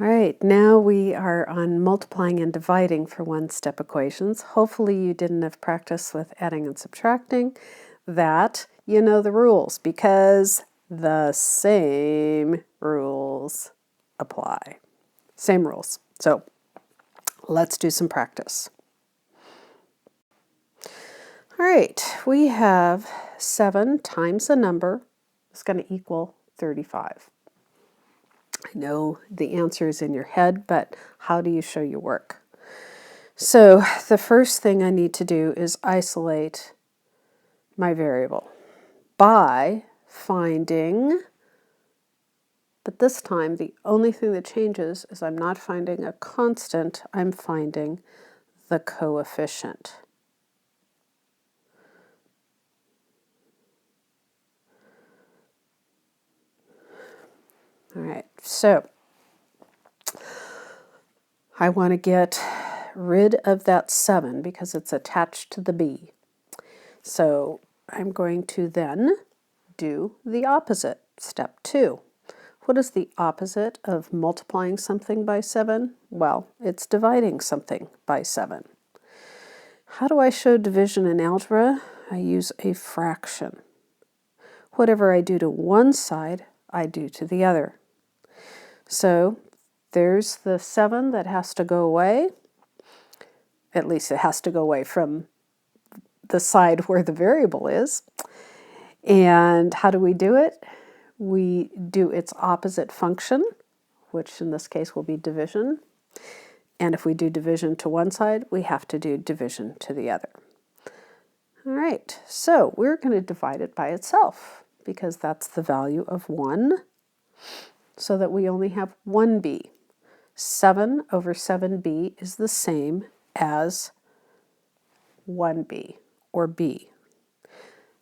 All right, now we are on multiplying and dividing for one-step equations. Hopefully you didn't have practice with adding and subtracting. That you know the rules because the same rules apply. Same rules. So let's do some practice. All right, we have 7 times a number is going to equal 35. I know the answer is in your head, but how do you show your work? So the first thing I need to do is isolate my variable by finding, but this time the only thing that changes is I'm not finding a constant, I'm finding the coefficient. All right, so I want to get rid of that 7 because it's attached to the b. So I'm going to then do the opposite, step 2. What is the opposite of multiplying something by 7? Well, it's dividing something by 7. How do I show division in algebra? I use a fraction. Whatever I do to one side, I do to the other. So there's the 7 that has to go away. At least it has to go away from the side where the variable is. And how do we do it? We do its opposite function, which in this case will be division. And if we do division to one side, we have to do division to the other. All right, so we're going to divide it by itself because that's the value of 1, so that we only have 1b. 7 over 7b is the same as 1b, or b.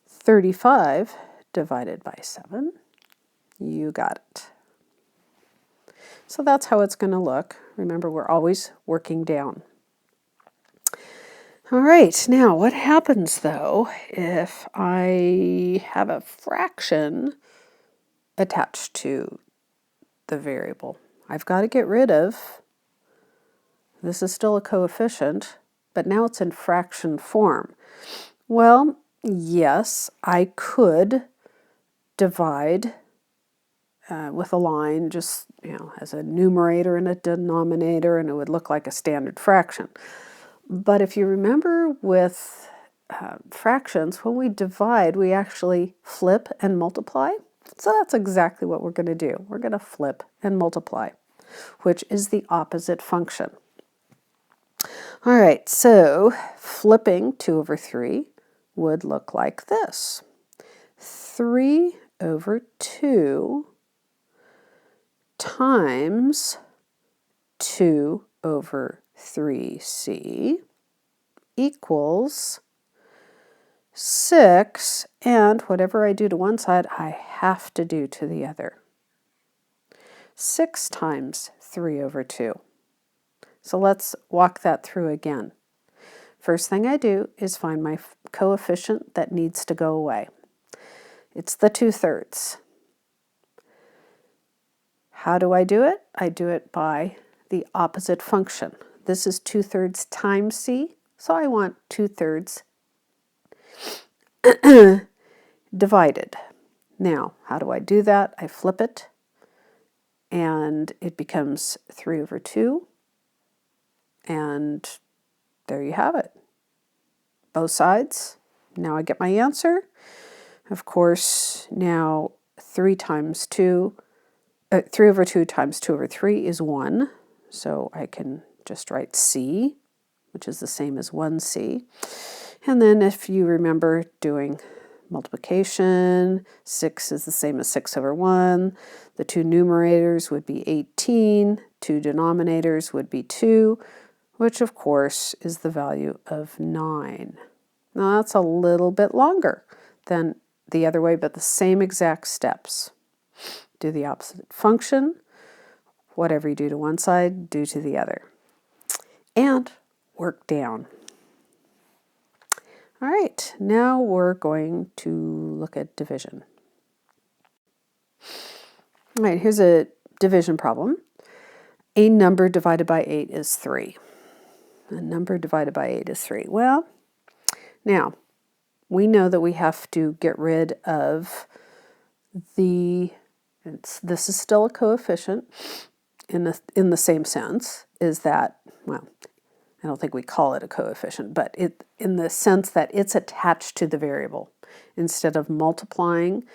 35 divided by 7, you got it. So that's how it's going to look. Remember, we're always working down. All right, now what happens though if I have a fraction attached to the variable? I've got to get rid of, this is still a coefficient, but now it's in fraction form. Well, yes, I could divide with a line just, as a numerator and a denominator, and it would look like a standard fraction. But if you remember with fractions, when we divide, we actually flip and multiply. So that's exactly what we're going to do. We're going to flip and multiply, which is the opposite function. All right, so flipping 2 over 3 would look like this. 3 over 2 times 2 over 3c equals 6, and whatever I do to one side, I have to do to the other. 6 times 3 over 2. So let's walk that through again. First thing I do is find my coefficient that needs to go away. It's the 2/3. How do I do it? I do it by the opposite function. This is 2/3 times c, so I want 2/3 divided. Now, how do I do that? I flip it, and it becomes 3 over 2, and there you have it. Both sides. Now I get my answer. Of course, now 3 over 2 times 2 over 3 is 1, so I can just write c, which is the same as 1c. And then if you remember doing multiplication, 6 is the same as 6 over 1. The two numerators would be 18. Two denominators would be 2, which of course is the value of 9. Now that's a little bit longer than the other way, but the same exact steps. Do the opposite function. Whatever you do to one side, do to the other. And work down. All right, now we're going to look at division. All right, here's a division problem. A number divided by 8 is 3. A number divided by 8 is 3. Well, now, we know that we have to get rid of this is still a coefficient in the same sense, is that, well, I don't think we call it a coefficient, but in the sense that it's attached to the variable. Instead of multiplying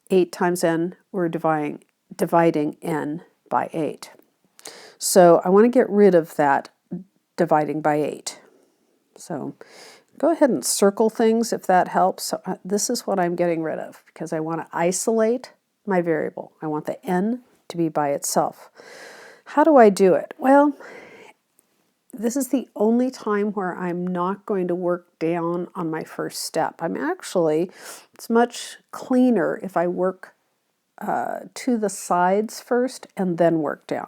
8 times n, we're dividing n by 8. So I want to get rid of that dividing by 8. So go ahead and circle things if that helps. So this is what I'm getting rid of because I want to isolate my variable. I want the n to be by itself. How do I do it? Well, this is the only time where I'm not going to work down on my first step. It's much cleaner if I work to the sides first and then work down.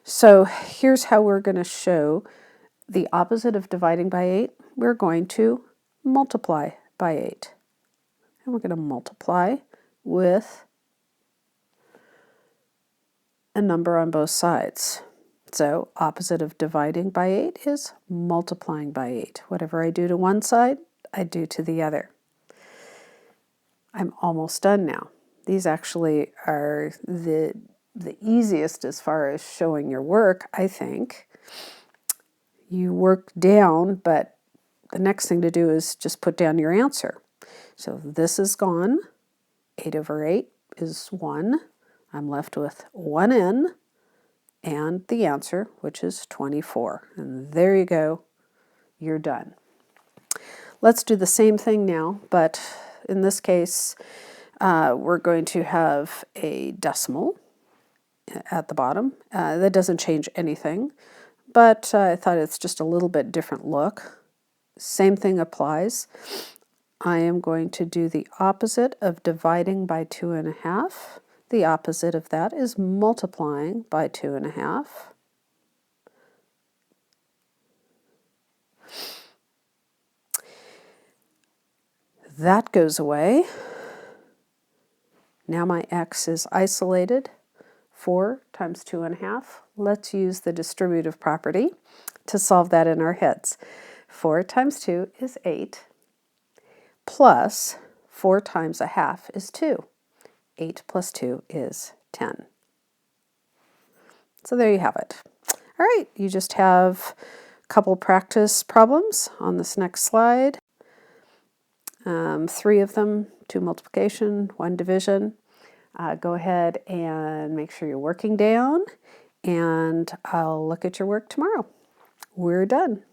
So here's how we're going to show the opposite of dividing by 8. We're going to multiply by 8. And we're going to multiply with a number on both sides. So opposite of dividing by 8 is multiplying by 8. Whatever I do to one side, I do to the other. I'm almost done now. These actually are the easiest as far as showing your work, I think. You work down, but the next thing to do is just put down your answer. So this is gone. 8 over 8 is 1. I'm left with 1n and the answer, which is 24. And there you go. You're done. Let's do the same thing now, but in this case, we're going to have a decimal at the bottom. That doesn't change anything, but I thought it's just a little bit different look. Same thing applies. I am going to do the opposite of dividing by 2.5. The opposite of that is multiplying by 2.5. That goes away. Now my x is isolated. 4 times 2.5. Let's use the distributive property to solve that in our heads. 4 times 2 is 8, plus 4 times a half is 2. 8 plus 2 is 10. So there you have it. All right, you just have a couple practice problems on this next slide. 3 of them, 2 multiplication, 1 division. Go ahead and make sure you're working down, and I'll look at your work tomorrow. We're done.